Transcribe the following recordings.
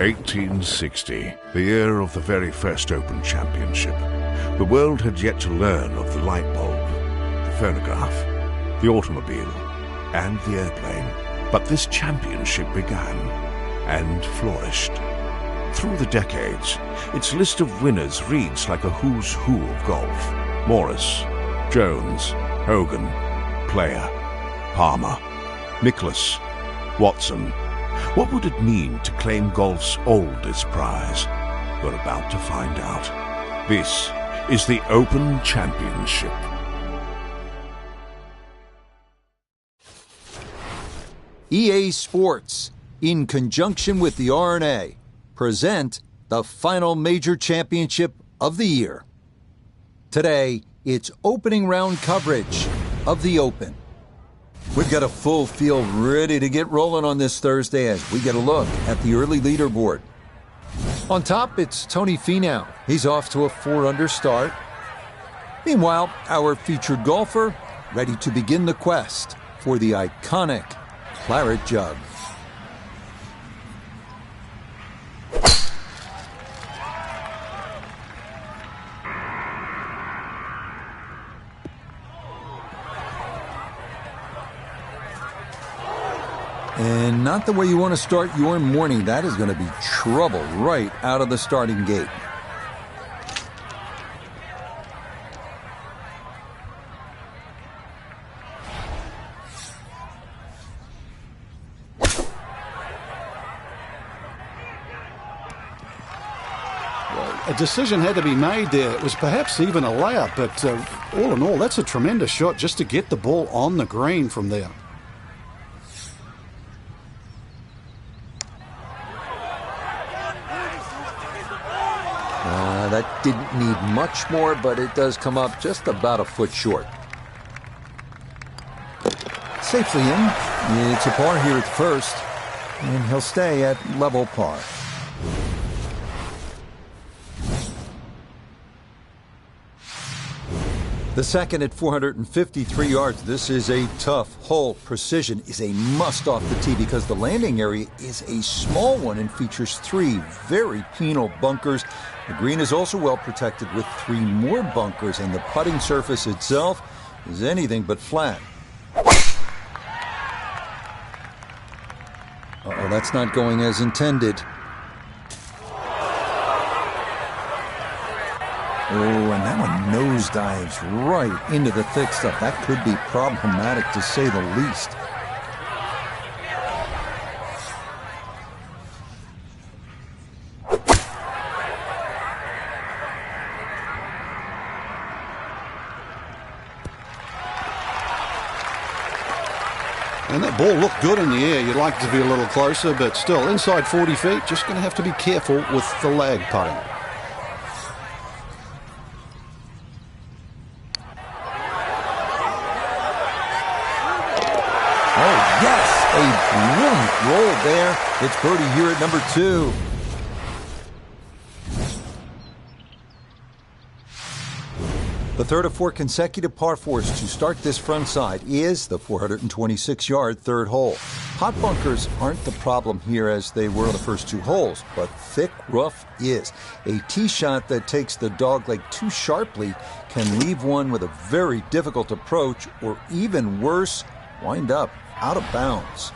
1860, the year of the very first Open Championship. The world had yet to learn of the light bulb, the phonograph, the automobile, and the airplane. But this championship began and flourished. Through the decades, its list of winners reads like a who's who of golf. Morris, Jones, Hogan, Player, Palmer, Nicklaus, Watson. What would it mean to claim golf's oldest prize? We're about to find out. This is the Open Championship. EA Sports, in conjunction with the R&A, present the final major championship of the year. Today, it's opening round coverage of the Open. We've got a full field ready to get rolling on this Thursday as we get a look at the early leaderboard. On top, it's Tony Finau. He's off to a 4-under start. Meanwhile, our featured golfer ready to begin the quest for the iconic Claret Jug. And not the way you want to start your morning. That is going to be trouble right out of the starting gate. A decision had to be made there. It was perhaps even a layup, but all in all, that's a tremendous shot just to get the ball on the green from there. That didn't need much more, but it does come up just about a foot short. Safely in. It's a par here at first, and he'll stay at level par. The second at 453 yards. This is a tough hole. Precision is a must off the tee because the landing area is a small one and features 3 very penal bunkers. The green is also well protected with 3 more bunkers, and the putting surface itself is anything but flat. Uh-oh, that's not going as intended. Oh, and that one nosedives right into the thick stuff. That could be problematic, to say the least. And that ball looked good in the air. You'd like it to be a little closer, but still, inside 40 feet, just going to have to be careful with the lag putting. Brilliant roll there. It's birdie here at number 2. The third of 4 consecutive par 4s to start this front side is the 426-yard third hole. Hot bunkers aren't the problem here as they were the first 2 holes, but thick rough is. A tee shot that takes the dogleg too sharply can leave one with a very difficult approach, or even worse, wind up out of bounds.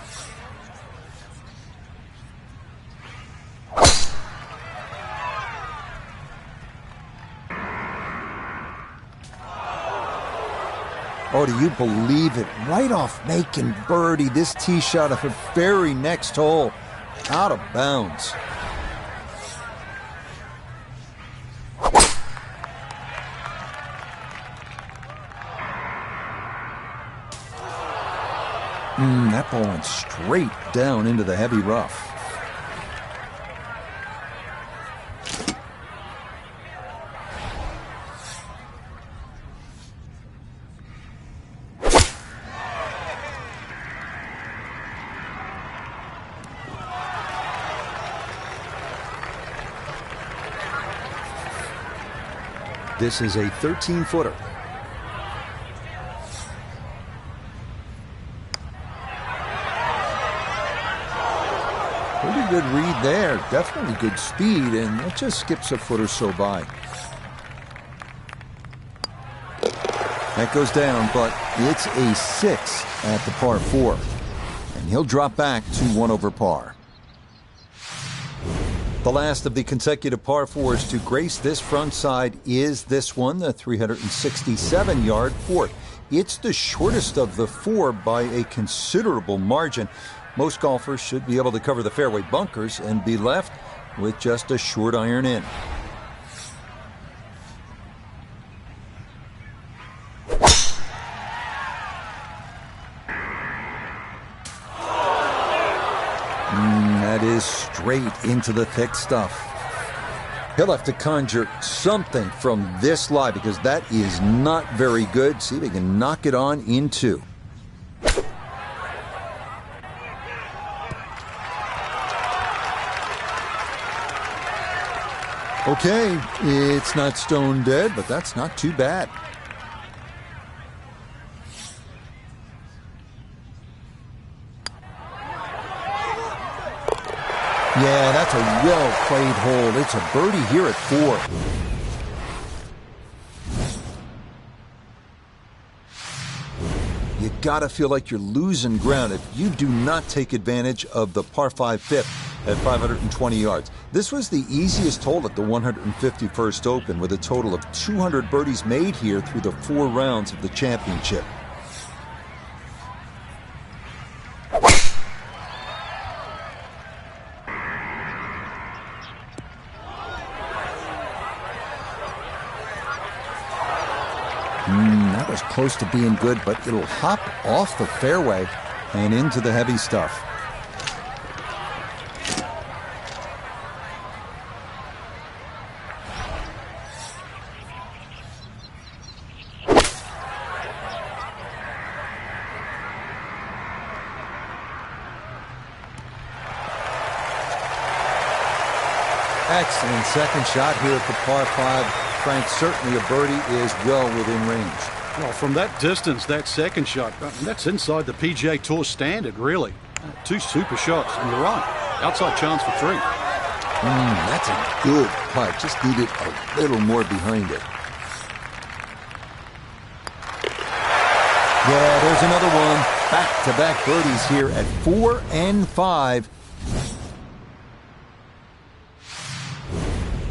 Oh, do you believe it? Right off making birdie, this tee shot of the very next hole, out of bounds. That ball went straight down into the heavy rough. This is a 13-footer. Pretty good read there. Definitely good speed, and it just skips a foot or so by. That goes down, but it's a 6 at the par 4. And he'll drop back to 1 over par. The last of the consecutive par 4s to grace this front side is this one, the 367-yard 4. It's the shortest of the 4 by a considerable margin. Most golfers should be able to cover the fairway bunkers and be left with just a short iron in. That is straight into the thick stuff. He'll have to conjure something from this lie because that is not very good. See if he can knock it on in 2. Okay, it's not stone dead, but that's not too bad. Yeah, that's a well-played hole. It's a birdie here at 4. You gotta feel like you're losing ground if you do not take advantage of the par 5 fifth at 520 yards. This was the easiest hole at the 151st Open, with a total of 200 birdies made here through the 4 rounds of the championship. That was close to being good, but it'll hop off the fairway and into the heavy stuff. Excellent second shot here at the par 5. Frank, certainly a birdie is well within range. Well, from that distance, that second shot, that's inside the PGA Tour standard, really. 2 super shots, and you're right. Outside chance for 3. That's a good putt. Just needed a little more behind it. Yeah, there's another one. Back-to-back birdies here at 4 and 5.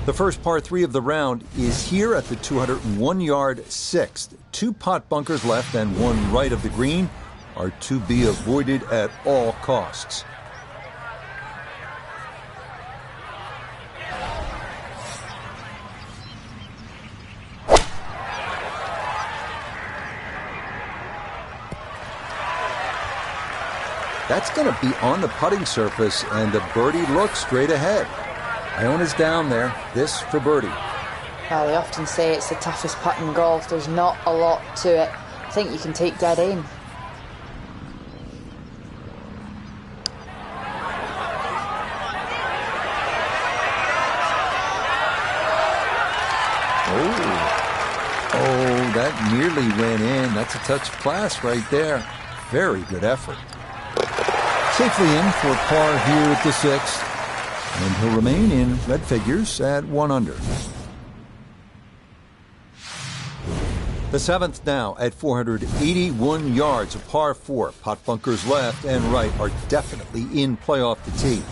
The first par 3 of the round is here at the 201-yard 6th. 2 pot bunkers left and 1 right of the green are to be avoided at all costs. That's going to be on the putting surface, and the birdie looks straight ahead. Iona's down there. This for birdie. Well, they often say it's the toughest putt in golf. There's not a lot to it. I think you can take dead aim. Oh, that nearly went in. That's a touch of class right there. Very good effort. Safely in for par here at the 6th. And he'll remain in red figures at 1 under. The 7th now at 481 yards, a par 4. Pot bunkers left and right are definitely in play off the tee.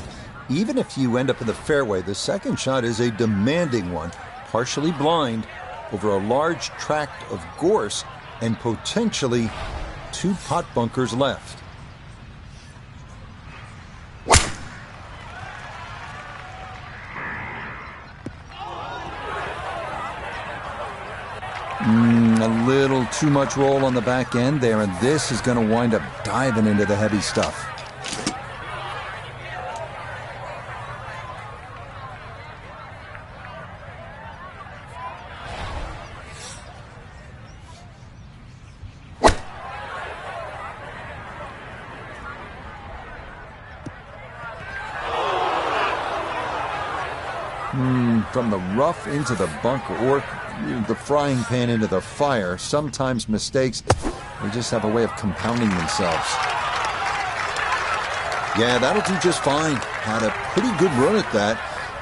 Even if you end up in the fairway, the second shot is a demanding one, partially blind, over a large tract of gorse and potentially 2 pot bunkers left. A little too much roll on the back end there, and this is going to wind up diving into the heavy stuff. From the rough into the bunker, or the frying pan into the fire. Sometimes mistakes, they just have a way of compounding themselves. Yeah, that'll do just fine. Had a pretty good run at that,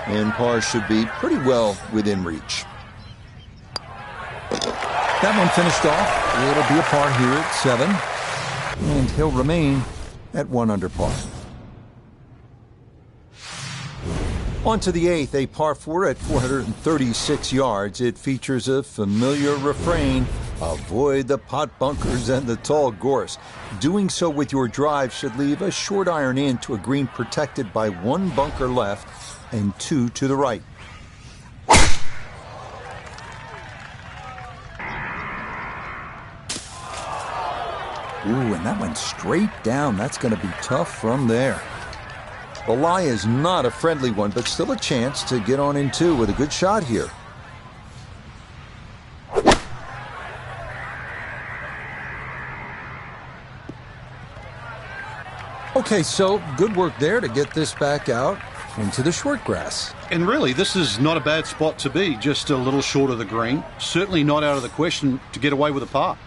and par should be pretty well within reach. That one finished off. It'll be a par here at 7, and he'll remain at 1 under par. On to the 8th, a par 4 at 436 yards. It features a familiar refrain: avoid the pot bunkers and the tall gorse. Doing so with your drive should leave a short iron in to a green protected by 1 bunker left and 2 to the right. Ooh, and that went straight down. That's going to be tough from there. The lie is not a friendly one, but still a chance to get on in 2 with a good shot here. Okay, so good work there to get this back out into the short grass. And really, this is not a bad spot to be, just a little short of the green. Certainly not out of the question to get away with a par.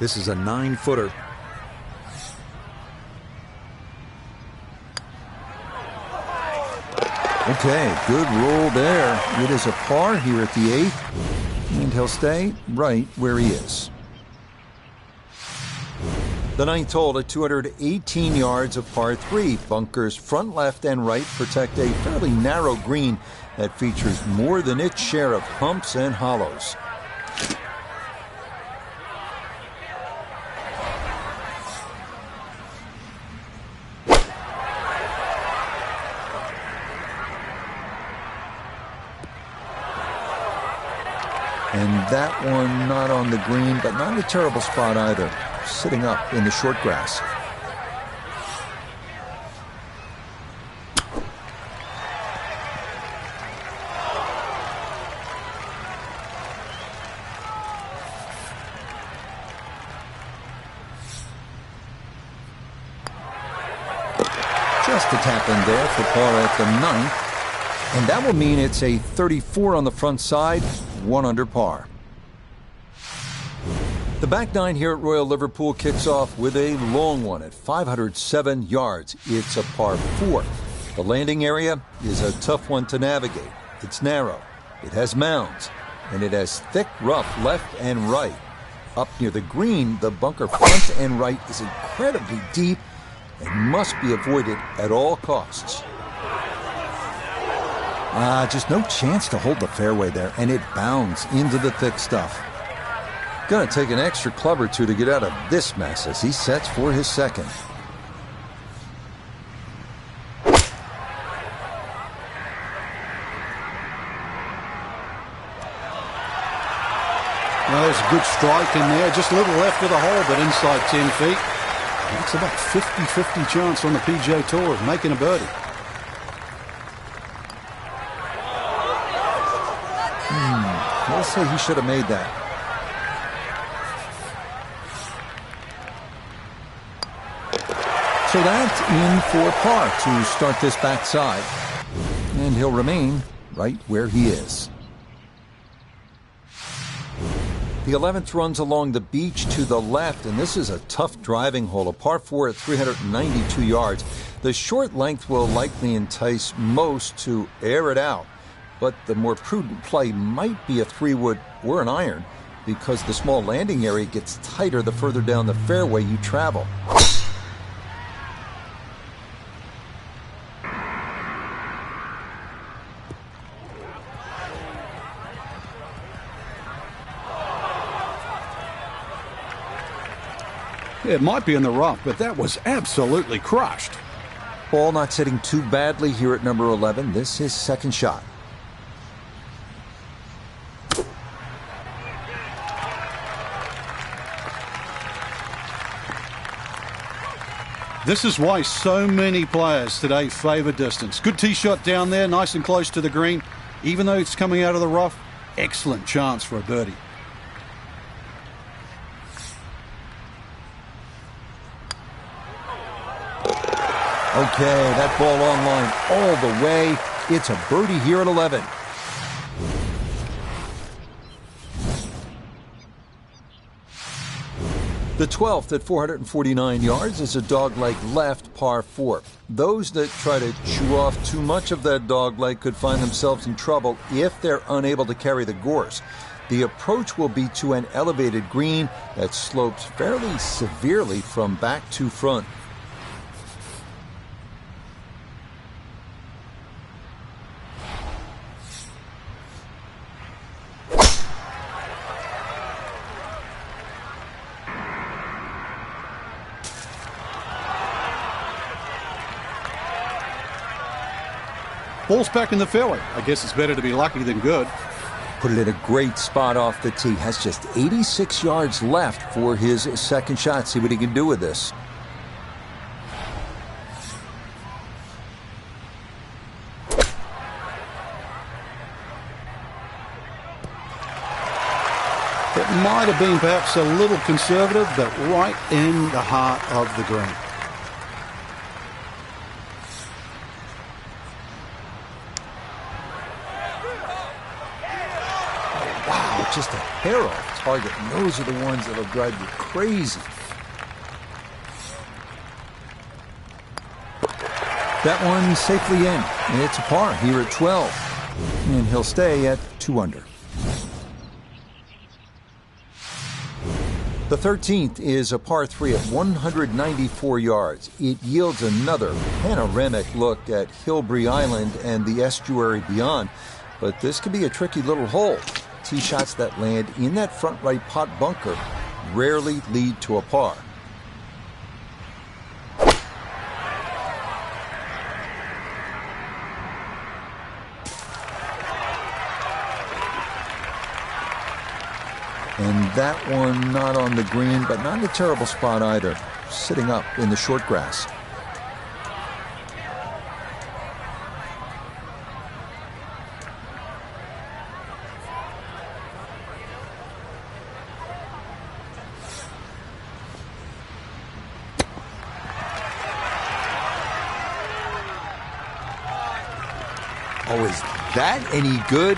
This is a 9-footer. Okay, good roll there. It is a par here at the 8th, and he'll stay right where he is. The 9th hole at 218 yards of par 3. Bunkers front, left, and right protect a fairly narrow green that features more than its share of humps and hollows. And that one not on the green, but not in a terrible spot either. Sitting up in the short grass. Just a tap in there for par at the 9th. And that will mean it's a 34 on the front side, 1 under par. The back 9 here at Royal Liverpool kicks off with a long one at 507 yards. It's a par 4. The landing area is a tough one to navigate. It's narrow, it has mounds, and it has thick rough left and right. Up near the green, the bunker front and right is incredibly deep and must be avoided at all costs. Just no chance to hold the fairway there, and it bounds into the thick stuff. Gonna take an extra club or 2 to get out of this mess as he sets for his second. Well, there's a good strike in there, just a little left of the hole, but inside 10 feet. It's about 50-50 chance on the PGA Tour of making a birdie. I'll say he should have made that. So that's in for par to start this backside. And he'll remain right where he is. The 11th runs along the beach to the left, and this is a tough driving hole, a par 4 at 392 yards. The short length will likely entice most to air it out. But the more prudent play might be a 3-wood or an iron, because the small landing area gets tighter the further down the fairway you travel. It might be in the rough, but that was absolutely crushed. Ball not sitting too badly here at number 11. This is his second shot. This is why so many players today favour distance. Good tee shot down there, nice and close to the green. Even though it's coming out of the rough, excellent chance for a birdie. Okay, that ball on line all the way. It's a birdie here at 11. The 12th at 449 yards is a dogleg left par 4. Those that try to chew off too much of that dogleg could find themselves in trouble if they're unable to carry the gorse. The approach will be to an elevated green that slopes fairly severely from back to front. Ball's back in the fairway. I guess it's better to be lucky than good. Put it in a great spot off the tee. Has just 86 yards left for his second shot. See what he can do with this. It might have been perhaps a little conservative, but right in the heart of the green. Just a hair off target, and those are the ones that'll drive you crazy. That one safely in, and it's a par here at 12, and he'll stay at 2 under. The 13th is a par 3 at 194 yards. It yields another panoramic look at Hilbrey Island and the estuary beyond, but this could be a tricky little hole. Tee shots that land in that front right pot bunker rarely lead to a par. And that one not on the green, but not in a terrible spot either, sitting up in the short grass. Oh, is that any good?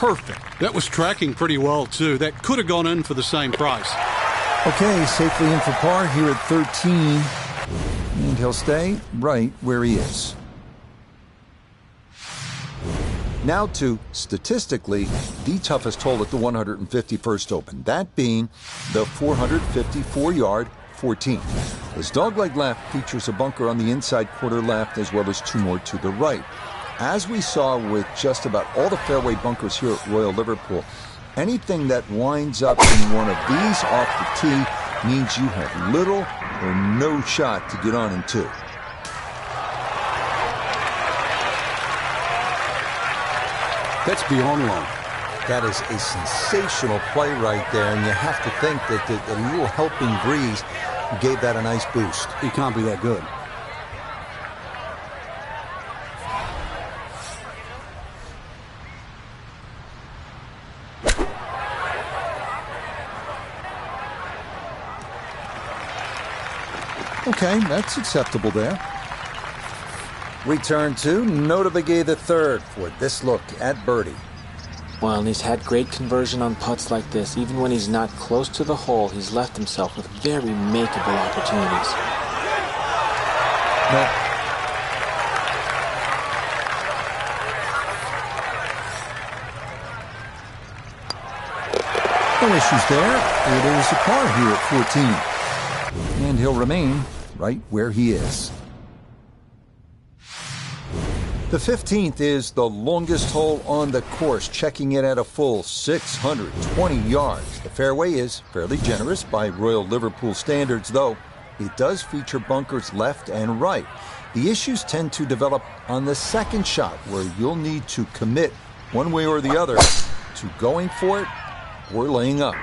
Perfect. That was tracking pretty well, too. That could have gone in for the same price. Okay, safely in for par here at 13. And he'll stay right where he is. Now to, statistically, the toughest hole at the 151st Open. That being the 454-yard 14th. This dogleg left features a bunker on the inside quarter left as well as 2 more to the right. As we saw with just about all the fairway bunkers here at Royal Liverpool, anything that winds up in one of these off the tee means you have little or no shot to get on in 2. That's beyond long. That is a sensational play right there, and you have to think that the little helping breeze gave that a nice boost. He can't be that good. Okay, that's acceptable there. We turn to Notavigay III for this look at birdie. Well, and he's had great conversion on putts like this. Even when he's not close to the hole, he's left himself with very makeable opportunities. No issues there. It is a par here at 14. And he'll remain right where he is. The 15th is the longest hole on the course, checking it at a full 620 yards. The fairway is fairly generous by Royal Liverpool standards, though it does feature bunkers left and right. The issues tend to develop on the second shot, where you'll need to commit one way or the other to going for it or laying up.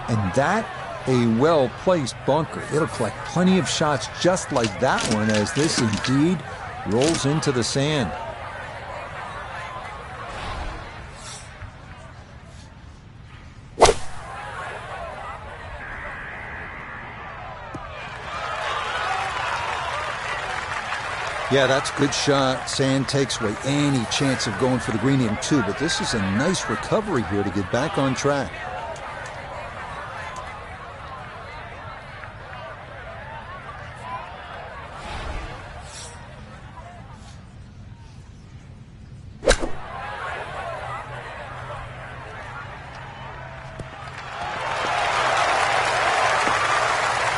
And that, a well-placed bunker. It'll collect plenty of shots just like that one as this indeed rolls into the sand. Yeah, that's a good shot. Sand takes away any chance of going for the green in two, but this is a nice recovery here to get back on track.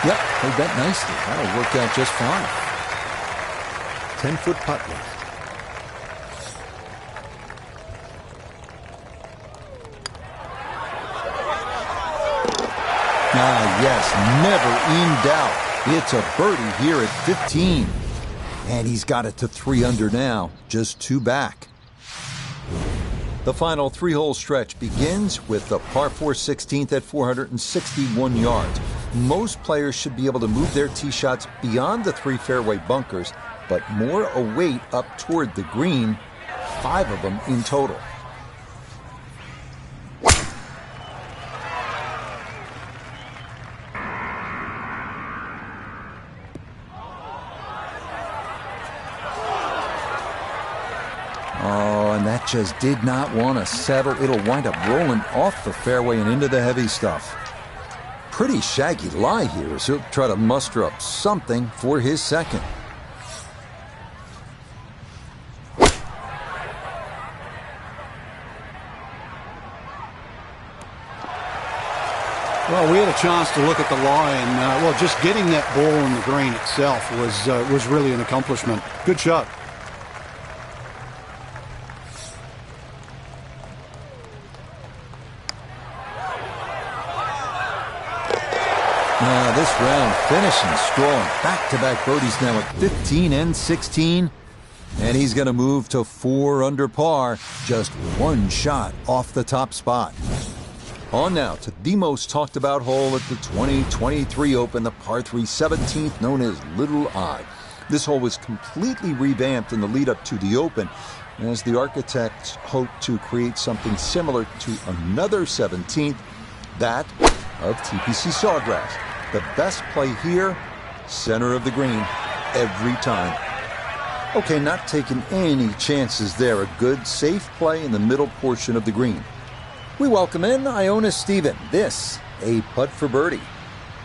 Yep, played that nicely. That'll work out just fine. 10-foot putt left. Yes, never in doubt. It's a birdie here at 15. And he's got it to 3 under now, just 2 back. The final 3-hole stretch begins with the par 4 16th at 461 yards. Most players should be able to move their tee shots beyond the 3 fairway bunkers, but more await up toward the green, 5 of them in total. Oh, and that just did not want to settle. It'll wind up rolling off the fairway and into the heavy stuff. Pretty shaggy lie here as he'll try to muster up something for his second. Well, we had a chance to look at the lie, and well, just getting that ball on the green itself was really an accomplishment. Good shot. This round finishing strong. Back-to-back birdies now at 15 and 16. And he's going to move to 4 under par, just 1 shot off the top spot. On now to the most talked about hole at the 2023 Open, the par 3 17th, known as Little Eye. This hole was completely revamped in the lead up to the Open, as the architects hoped to create something similar to another 17th, that of TPC Sawgrass. The best play here, center of the green, every time. Okay, not taking any chances there. A good, safe play in the middle portion of the green. We welcome in Iona Stephen. This, a putt for birdie.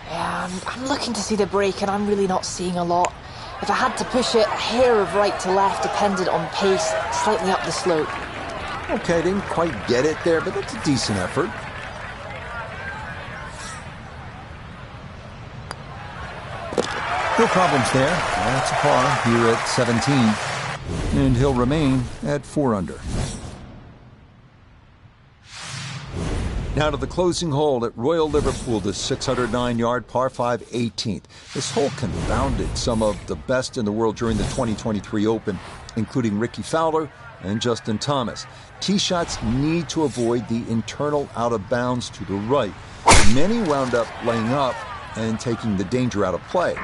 Yeah, I'm looking to see the break, and I'm really not seeing a lot. If I had to push it, a hair of right to left depended on pace, slightly up the slope. Okay, didn't quite get it there, but that's a decent effort. No problems there. That's a par here at 17. And he'll remain at 4 under. Now to the closing hole at Royal Liverpool, the 609-yard par 5 18th. This hole confounded some of the best in the world during the 2023 Open, including Ricky Fowler and Justin Thomas. Tee shots need to avoid the internal out of bounds to the right. Many wound up laying up and taking the danger out of play.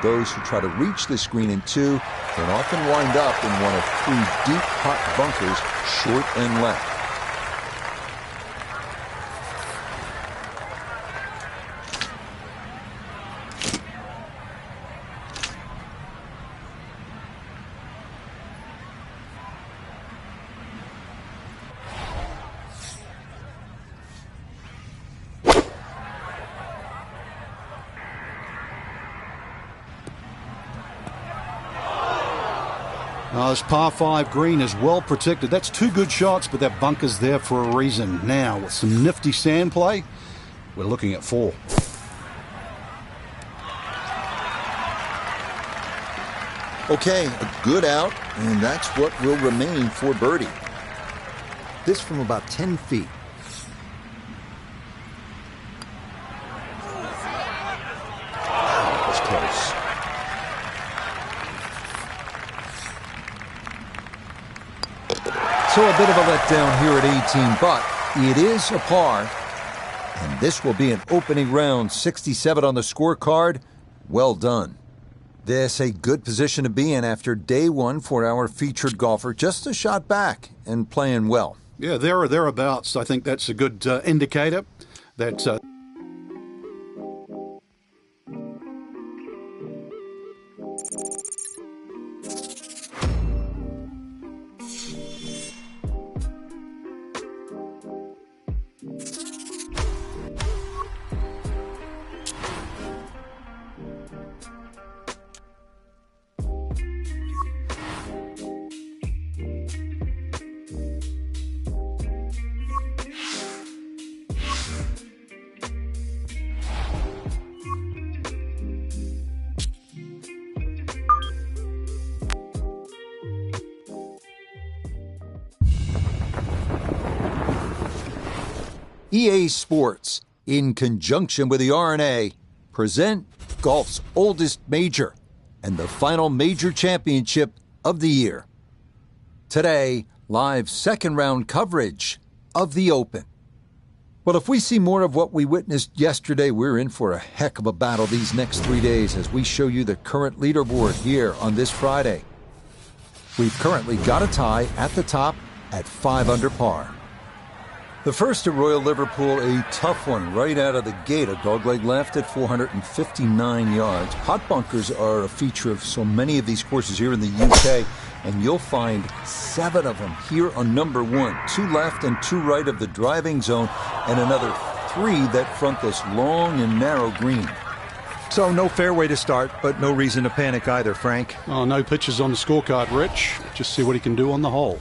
Those who try to reach this green in 2 can often wind up in one of 3 deep hot bunkers, short and left. This par 5 green is well protected. That's 2 good shots, but that bunker's there for a reason. Now, with some nifty sand play, we're looking at 4. Okay, a good out, and that's what will remain for birdie. This from about 10 feet. Wow, that was close. So a bit of a letdown here at 18, but it is a par. And this will be an opening round 67 on the scorecard. Well done. This a good position to be in after day 1 for our featured golfer. Just a shot back and playing well. Yeah, there or thereabouts. I think that's a good indicator that EA Sports, in conjunction with the R&A, present golf's oldest major and the final major championship of the year. Today, live second-round coverage of the Open. Well, if we see more of what we witnessed yesterday, we're in for a heck of a battle these next 3 days as we show you the current leaderboard here on this Friday. We've currently got a tie at the top at 5 under par. The first at Royal Liverpool, a tough one right out of the gate. A dogleg left at 459 yards. Hot bunkers are a feature of so many of these courses here in the UK, and you'll find 7 of them here on number 1. 2 left and 2 right of the driving zone, and another 3 that front this long and narrow green. So no fairway to start, but no reason to panic either, Frank. Oh, no pitches on the scorecard, Rich. Just see what he can do on the hole.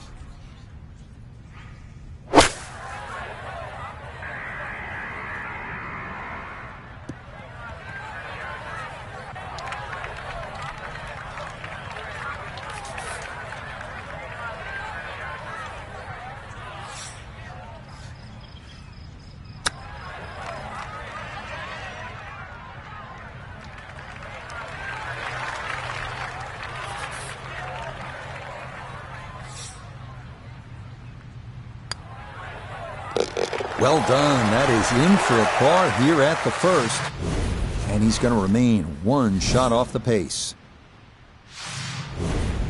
Well done. That is in for a par here at the first. And he's going to remain 1 shot off the pace.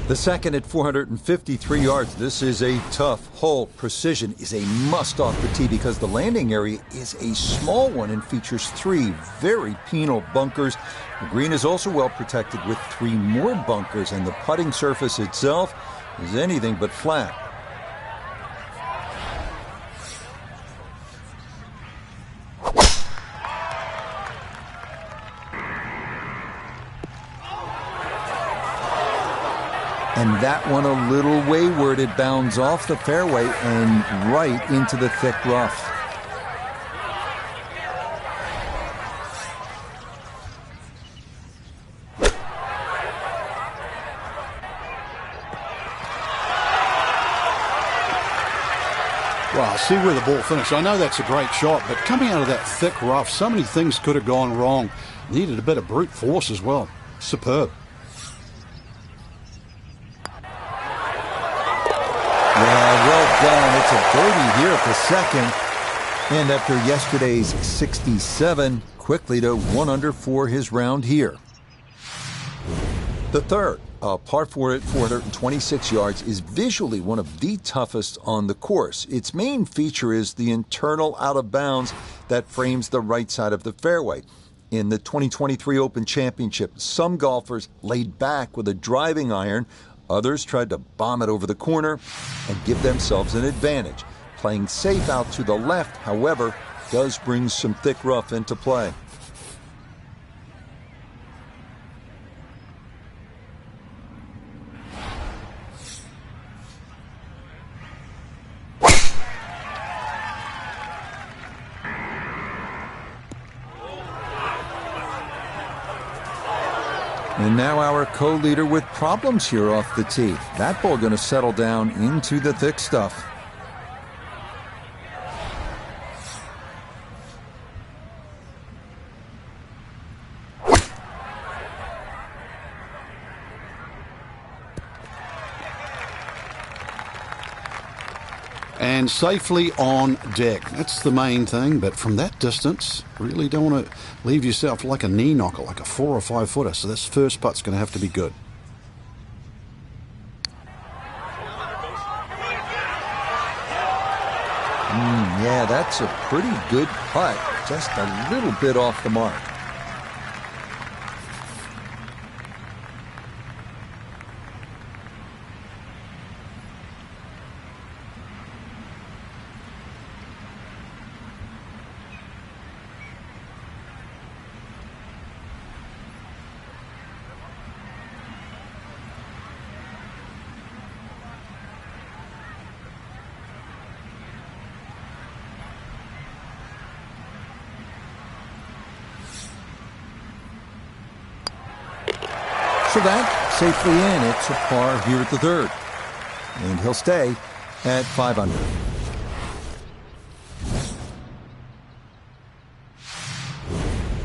The second at 453 yards. This is a tough hole. Precision is a must off the tee because the landing area is a small one and features 3 very penal bunkers. The green is also well protected with 3 more bunkers, and the putting surface itself is anything but flat. And that one a little wayward. It bounds off the fairway and right into the thick rough. Well, see where the ball finished. I know that's a great shot, but coming out of that thick rough, so many things could have gone wrong. Needed a bit of brute force as well. Superb. Well done. It's a birdie here at the second. And after yesterday's 67, quickly to 1 under for his round here. The third, a par 4 at 426 yards, is visually one of the toughest on the course. Its main feature is the internal out of bounds that frames the right side of the fairway. In the 2023 Open Championship, some golfers laid back with a driving iron. Others tried to bomb it over the corner and give themselves an advantage. Playing safe out to the left, however, does bring some thick rough into play. And now our co-leader with problems here off the tee. That ball going to settle down into the thick stuff. And safely on deck. That's the main thing, but from that distance, really don't want to leave yourself like a knee knocker, like a 4 or 5 footer. So this first putt's going to have to be good. Yeah, that's a pretty good putt. Just a little bit off the mark. So that safely in. It's a par here at the third. And he'll stay at 5 under.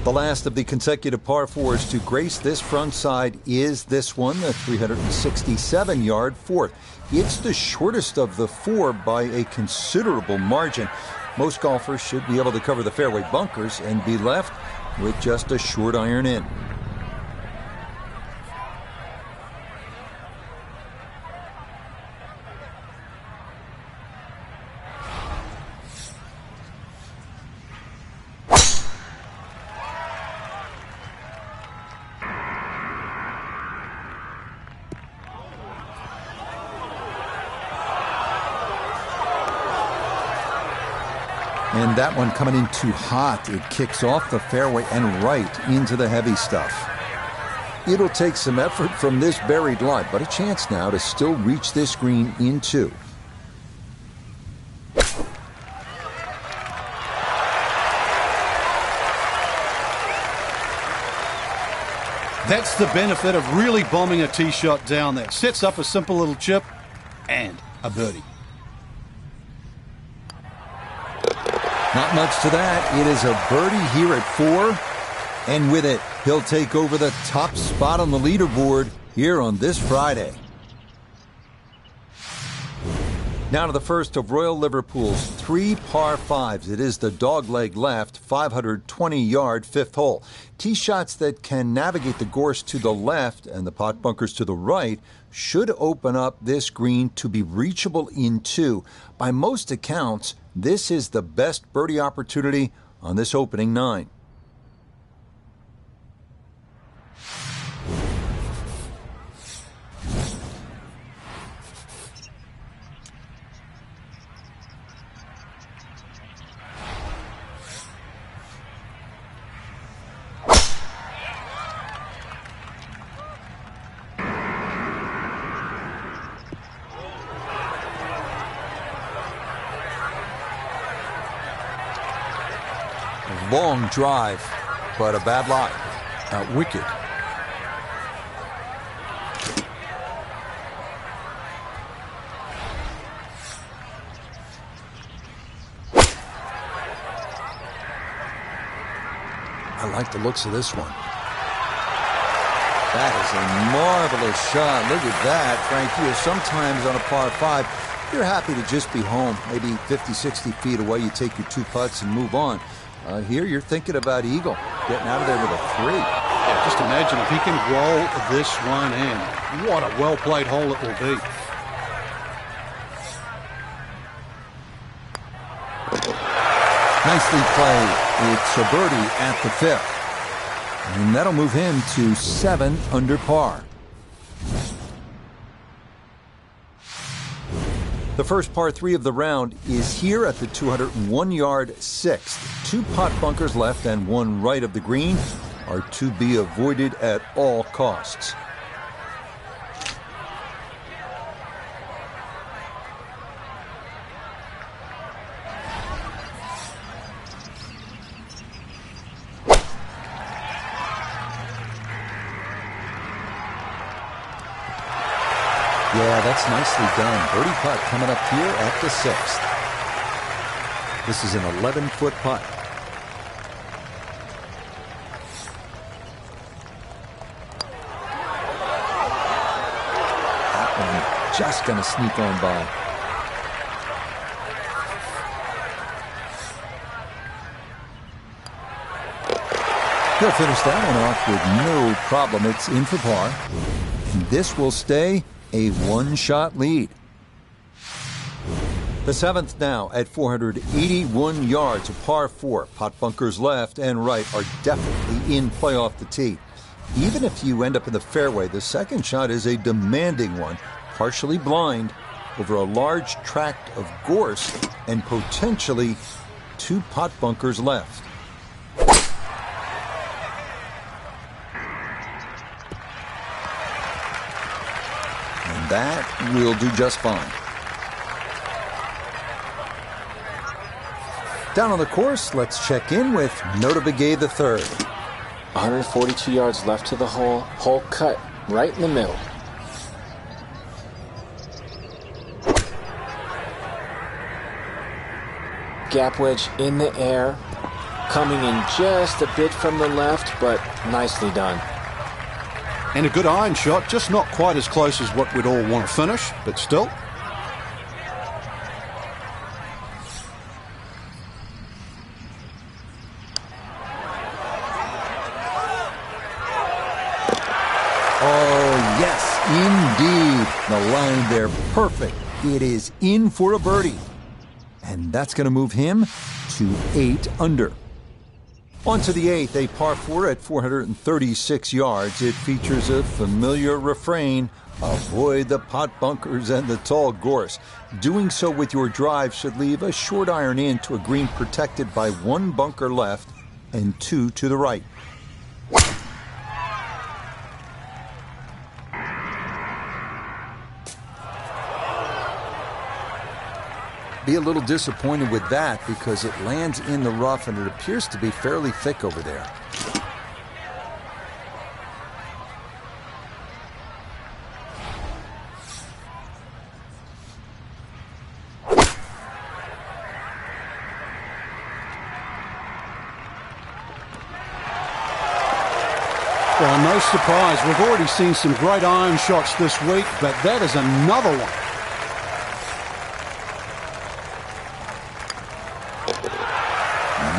The last of the consecutive par fours to grace this front side is this one, the 367-yard fourth. It's the shortest of the four by a considerable margin. Most golfers should be able to cover the fairway bunkers and be left with just a short iron in. And that one coming in too hot. It kicks off the fairway and right into the heavy stuff. It'll take some effort from this buried lie, but a chance now to still reach this green in two. That's the benefit of really bombing a tee shot down there. Sets up a simple little chip and a birdie. Not much to that. It is a birdie here at 4. And with it, he'll take over the top spot on the leaderboard here on this Friday. Now to the first of Royal Liverpool's 3 par 5s. It is the dogleg left, 520-yard fifth hole. Tee shots that can navigate the gorse to the left and the pot bunkers to the right should open up this green to be reachable in 2. By most accounts, this is the best birdie opportunity on this opening 9. Long drive, but a bad lie. Wicked. I like the looks of this one. That is a marvelous shot. Look at that, Frankie. Sometimes on a par 5, you're happy to just be home. Maybe 50, 60 feet away, you take your 2 putts and move on. Here you're thinking about eagle, getting out of there with a 3. Yeah, just imagine if he can roll this one in. What a well-played hole it will be. Nicely played. It's a birdie at the 5th. And that'll move him to 7 under par. The first par 3 of the round is here at the 201-yard 6th. 2 pot bunkers left and 1 right of the green are to be avoided at all costs. Yeah, that's nicely done. Birdie putt coming up here at the 6th. This is an 11-foot putt. That one just going to sneak on by. He'll finish that one off with no problem. It's in for par. And this will stay a 1-shot lead. The 7th now at 481 yards, a par 4. Pot bunkers left and right are definitely in play off the tee. Even if you end up in the fairway, the second shot is a demanding one, partially blind, over a large tract of gorse and potentially 2 pot bunkers left. That will do just fine. Down on the course, let's check in with Notah Begay III. 142 yards left to the hole. Hole cut right in the middle. Gap wedge in the air. Coming in just a bit from the left, but nicely done. And a good iron shot, just not quite as close as what we'd all want to finish, but still. Oh, yes, indeed. The line there, perfect. It is in for a birdie. And that's going to move him to 8 under. On to the 8th, a par 4 at 436 yards. It features a familiar refrain: avoid the pot bunkers and the tall gorse. Doing so with your drive should leave a short iron in to a green protected by 1 bunker left and 2 to the right. Be a little disappointed with that because it lands in the rough and it appears to be fairly thick over there. Well, no surprise. We've already seen some great iron shots this week, but that is another one.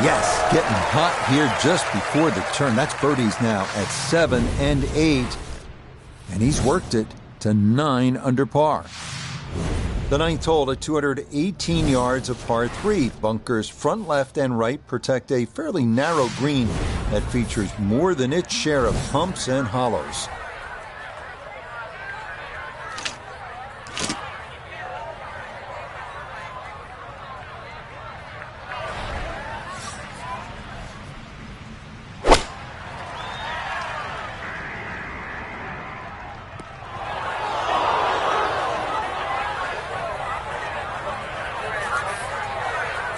Yes, getting hot here just before the turn. That's birdies now at 7 and 8. And he's worked it to 9 under par. The 9th hole at 218 yards of par 3. Bunkers front, left, and right protect a fairly narrow green that features more than its share of humps and hollows.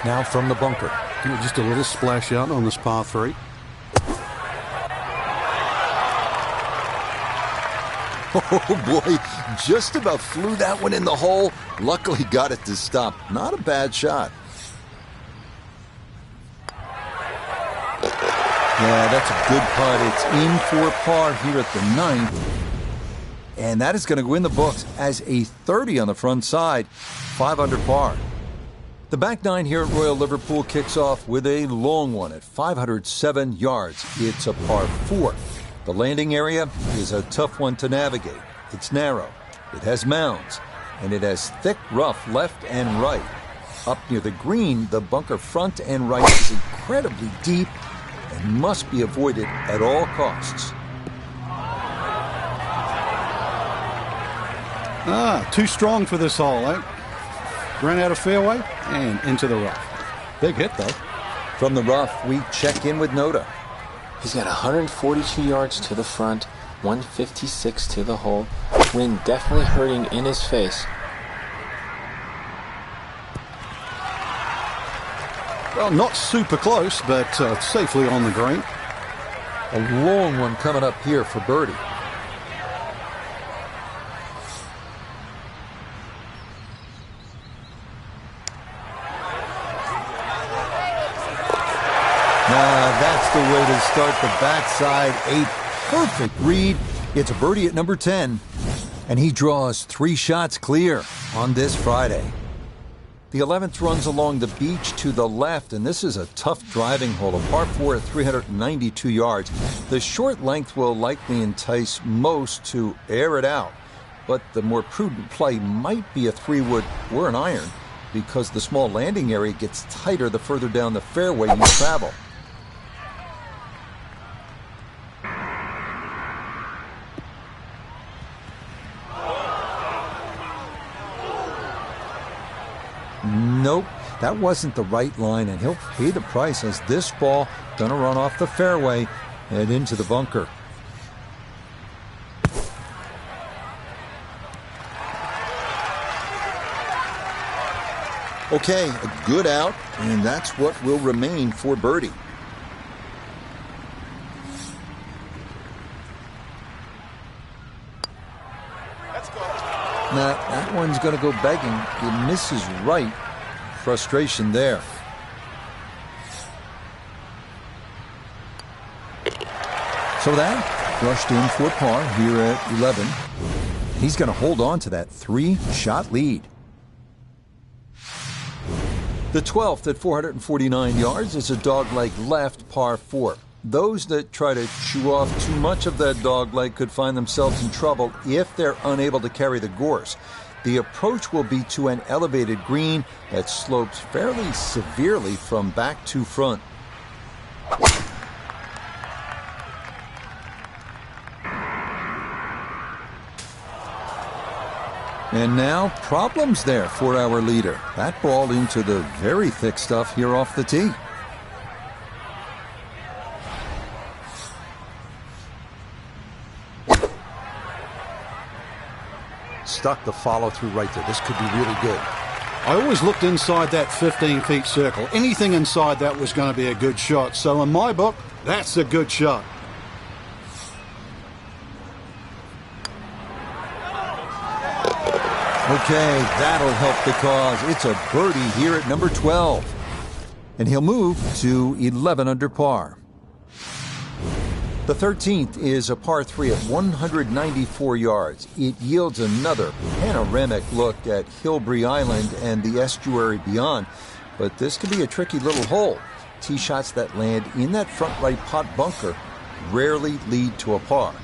Now from the bunker. Just a little splash out on this par 3. Oh boy, just about flew that one in the hole. Luckily got it to stop. Not a bad shot. Yeah, that's a good putt. It's in for par here at the 9th. And that is going to go in the books as a 30 on the front side. 5 under par. The back 9 here at Royal Liverpool kicks off with a long one at 507 yards. It's a par 4. The landing area is a tough one to navigate. It's narrow, it has mounds, and it has thick rough left and right. Up near the green, the bunker front and right is incredibly deep and must be avoided at all costs. Too strong for this hole, eh? Ran out of fairway and into the rough. Big hit, though. From the rough, we check in with Noda. He's got 142 yards to the front, 156 to the hole. Wind definitely hurting in his face. Well, not super close, but safely on the green. A long one coming up here for birdie. That's the way to start the backside. A perfect read. It's a birdie at number 10. And he draws 3 shots clear on this Friday. The 11th runs along the beach to the left, and this is a tough driving hole. A par 4 at 392 yards. The short length will likely entice most to air it out. But the more prudent play might be a 3-wood or an iron, because the small landing area gets tighter the further down the fairway you travel. Nope, that wasn't the right line, and he'll pay the price as this ball gonna run off the fairway and into the bunker. Okay, a good out, and that's what will remain for birdie. Now, that one's going to go begging. It misses right. Frustration there. So that brushed in for par here at 11. He's going to hold on to that 3-shot lead. The 12th at 449 yards is a dogleg left par 4. Those that try to chew off too much of that dogleg could find themselves in trouble if they're unable to carry the gorse. The approach will be to an elevated green that slopes fairly severely from back to front. And now, problems there for our leader. That ball into the very thick stuff here off the tee. Stuck the follow-through right there. This could be really good. I always looked inside that 15-feet circle. Anything inside that was going to be a good shot. So in my book, that's a good shot. Okay, that'll help the cause. It's a birdie here at number 12. And he'll move to 11 under par. The 13th is a par 3 at 194 yards. It yields another panoramic look at Hilbrey Island and the estuary beyond. But this could be a tricky little hole. Tee shots that land in that front right pot bunker rarely lead to a par.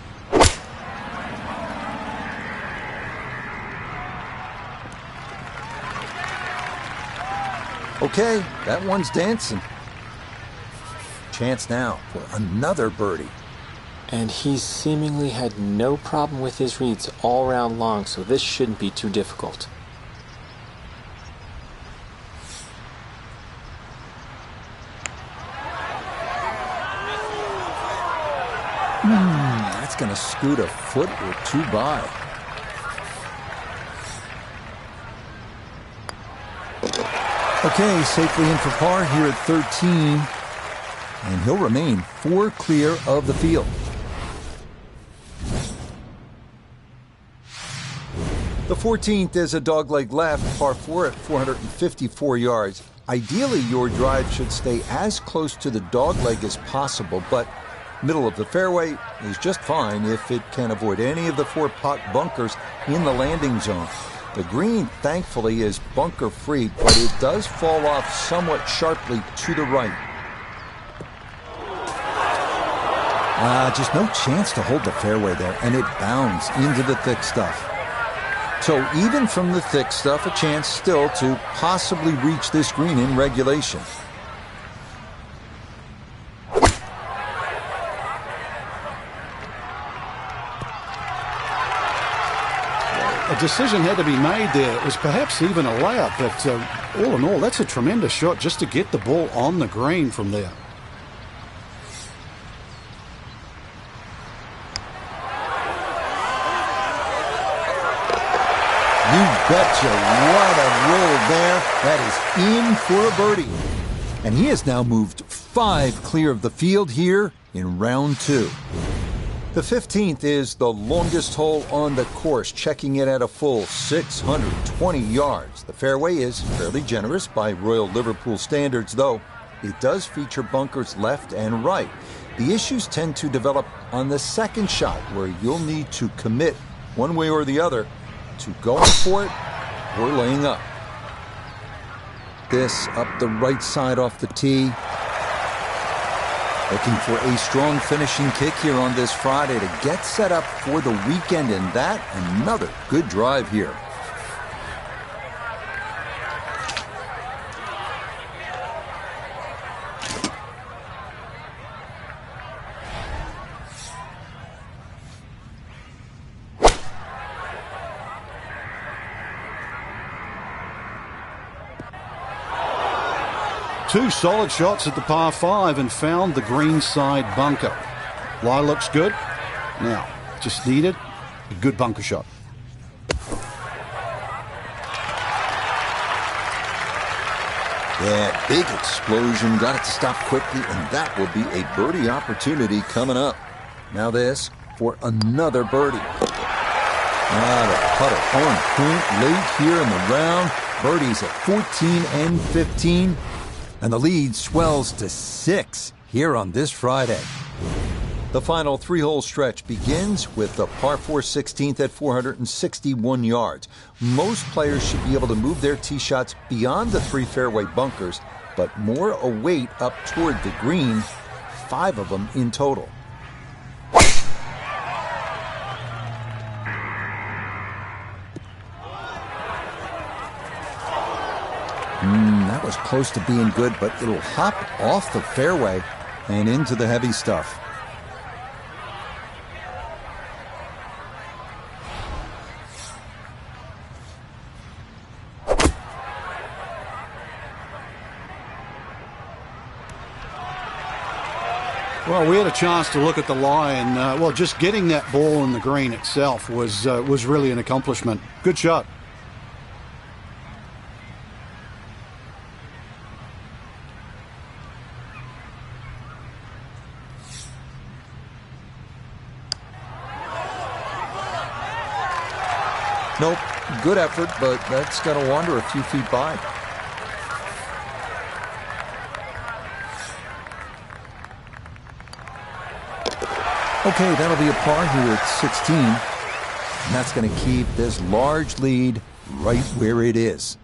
Okay, that one's dancing. Chance now for another birdie. And he's seemingly had no problem with his reads all round long, so this shouldn't be too difficult. That's going to scoot a foot or two by. Okay, safely in for par here at 13. And he'll remain 4 clear of the field. The 14th is a dogleg left, par 4 at 454 yards. Ideally, your drive should stay as close to the dogleg as possible, but middle of the fairway is just fine if it can avoid any of the 4 pot bunkers in the landing zone. The green, thankfully, is bunker-free, but it does fall off somewhat sharply to the right. Just no chance to hold the fairway there, and it bounds into the thick stuff. So even from the thick stuff, a chance still to possibly reach this green in regulation. A decision had to be made there. It was perhaps even a layup, but all in all, that's a tremendous shot just to get the ball on the green from there. You betcha, what a roll there. That is in for a birdie. And he has now moved 5 clear of the field here in round 2. The 15th is the longest hole on the course, checking it at a full 620 yards. The fairway is fairly generous by Royal Liverpool standards, though it does feature bunkers left and right. The issues tend to develop on the second shot, where you'll need to commit one way or the other to going for it or laying up. This up the right side off the tee. Looking for a strong finishing kick here on this Friday to get set up for the weekend, and that another good drive here. Two solid shots at the par 5 and found the green side bunker. Lie looks good. Now, just needed a good bunker shot. Yeah, big explosion. Got it to stop quickly, and that will be a birdie opportunity coming up. Now this for another birdie. Not a putter on point late here in the round. Birdies at 14 and 15. And the lead swells to 6 here on this Friday. The final 3-hole stretch begins with the par 4 16th at 461 yards. Most players should be able to move their tee shots beyond the 3 fairway bunkers, but more await up toward the green, 5 of them in total. That was close to being good, but it'll hop off the fairway and into the heavy stuff. Well, we had a chance to look at the lie, and well, just getting that ball in the green itself was really an accomplishment. Good shot. Nope, good effort, but that's got to wander a few feet by. Okay, that'll be a par here at 16. And that's going to keep this large lead right where it is.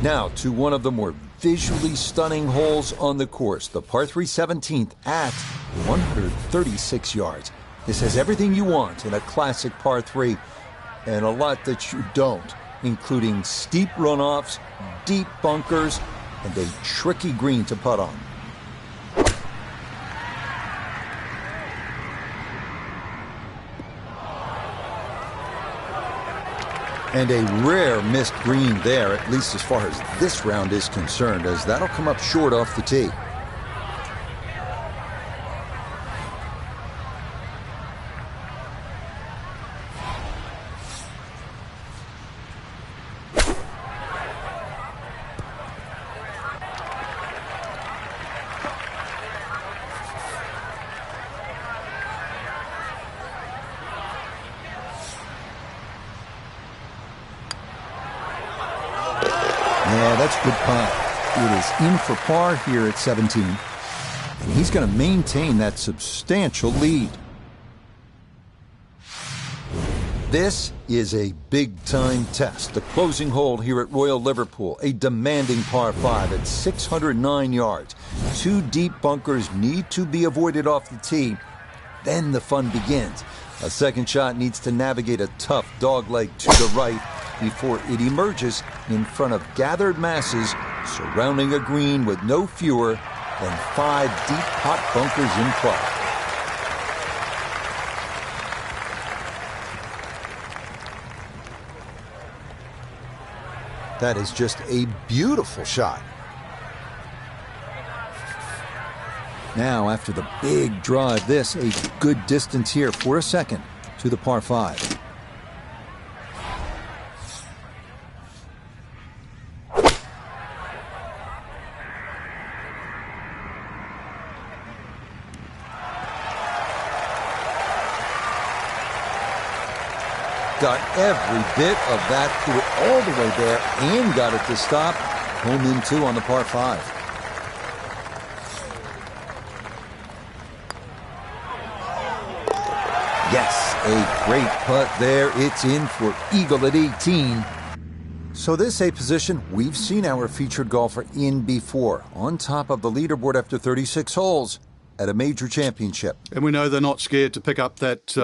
Now to one of the more visually stunning holes on the course, the par 3 17th at 136 yards. This has everything you want in a classic par 3 and a lot that you don't, including steep runoffs, deep bunkers, and a tricky green to putt on. And a rare missed green there, at least as far as this round is concerned, as that'll come up short off the tee. Yeah, that's a good putt. It is in for par here at 17. And he's going to maintain that substantial lead. This is a big-time test. The closing hole here at Royal Liverpool, a demanding par 5 at 609 yards. 2 deep bunkers need to be avoided off the tee. Then the fun begins. A second shot needs to navigate a tough dogleg to the right before it emerges in front of gathered masses surrounding a green with no fewer than 5 deep pot bunkers in play. That is just a beautiful shot. Now, after the big drive, this a good distance here for a second to the par 5. Got every bit of that, threw it all the way there, and got it to stop. Home in 2 on the par 5. Yes, a great putt there. It's in for eagle at 18. So this a position we've seen our featured golfer in before, on top of the leaderboard after 36 holes at a major championship. And we know they're not scared to pick up that